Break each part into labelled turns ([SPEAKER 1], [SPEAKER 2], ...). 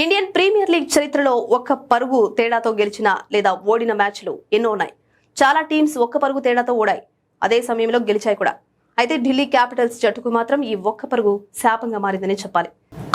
[SPEAKER 1] Indian premier league చరిత్రలో ఒక్క పరుగు తేడాతో గెలిచిన లేదా ఓడిన మ్యాచ్లు ఎన్నో ఉన్నాయి. చాలా టీమ్స్ ఒక్క పరుగు తేడాతో ఓడాయి, అదే సమయంలో గెలిచాయి కూడా. అయితే ఢిల్లీ క్యాపిటల్స్ జట్టుకు మాత్రం ఈ ఒక్క పరుగు శాపంగా మారిందని చెప్పాలి.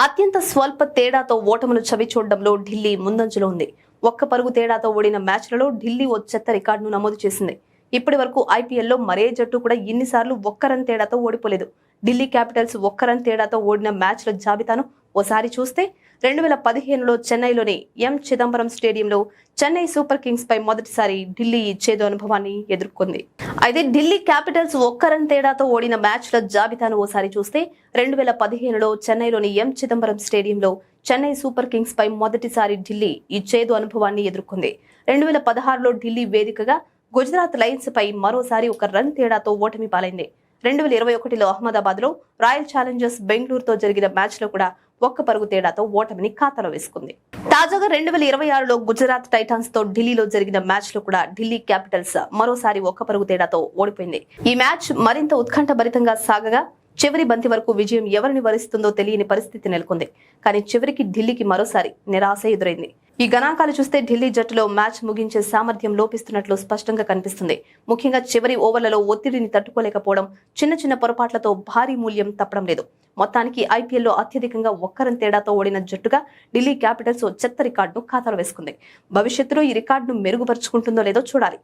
[SPEAKER 1] అత్యంత స్వల్ప తేడాతో ఓటములు చవి చూడడంలో ఢిల్లీ ముందంజలో ఉంది. ఒక్క పరుగు తేడాతో ఓడిన మ్యాచ్లలో ఢిల్లీ ఓ చెత్త రికార్డును నమోదు చేసింది. ఇప్పటి వరకు ఐపీఎల్లో మరే జట్టు కూడా ఇన్నిసార్లు ఒక్క రన్ తేడాతో ఓడిపోలేదు. ఢిల్లీ క్యాపిటల్స్ ఒక్క రన్ తేడాతో ఓడిన మ్యాచ్ల జాబితాను ఓసారి చూస్తే 2015లో చెన్నైలోని ఎం చిదంబరం స్టేడియంలో చెన్నై సూపర్ కింగ్స్ పై మొదటిసారి ఢిల్లీ చేదు అనుభవాన్ని ఎదుర్కొంది. అయితే ఢిల్లీ క్యాపిటల్స్ ఒక్క రన్ తేడాతో ఓడిన మ్యాచ్ల జాబితాను ఓసారి చూస్తే 2015లో చెన్నైలోని ఎం చిదంబరం స్టేడియంలో చెన్నై సూపర్ కింగ్స్ పై మొదటిసారి ఢిల్లీ ఈ చేదు అనుభవాన్ని ఎదుర్కొంది. 2016లో ఢిల్లీ వేదికగా గుజరాత్ లయన్స్ పై మరోసారి ఒక రన్ తేడాతో ఓటమి పాలైంది. 2021లో అహ్మదాబాద్ లో రాయల్ ఛాలెంజర్స్ బెంగళూరుతో జరిగిన మ్యాచ్ లో కూడా ఒక్క పరుగు తేడాతో ఓటమిని ఖాతాలో వేసుకుంది. తాజాగా 2026లో గుజరాత్ టైటాన్స్ తో ఢిల్లీలో జరిగిన మ్యాచ్ లో కూడా ఢిల్లీ క్యాపిటల్స్ మరోసారి ఒక్క పరుగు తేడాతో ఓడిపోయింది. ఈ మ్యాచ్ మరింత ఉత్కంఠభరితంగా సాగగా చివరి బంతి వరకు విజయం ఎవరిని వరిస్తుందో తెలియని పరిస్థితి నెలకొంది. కానీ చివరికి ఢిల్లీకి మరోసారి నిరాశ ఎదురైంది. ఈ గణాంకాలు చూస్తే ఢిల్లీ జట్టులో మ్యాచ్ ముగించే సామర్థ్యం లోపిస్తున్నట్లు స్పష్టంగా కనిపిస్తుంది. ముఖ్యంగా చివరి ఓవర్లలో ఒత్తిడిని తట్టుకోలేకపోవడం, చిన్న చిన్న పొరపాట్లతో భారీ మూల్యం తప్పడం లేదు. మొత్తానికి ఐపీఎల్లో అత్యధికంగా ఒక్క రన్ తేడాతో ఓడిన జట్టుగా ఢిల్లీ క్యాపిటల్స్ చెత్త రికార్డును ఖాతాలో వేసుకుంది. భవిష్యత్తులో ఈ రికార్డును మెరుగుపరుచుకుంటుందో లేదో చూడాలి.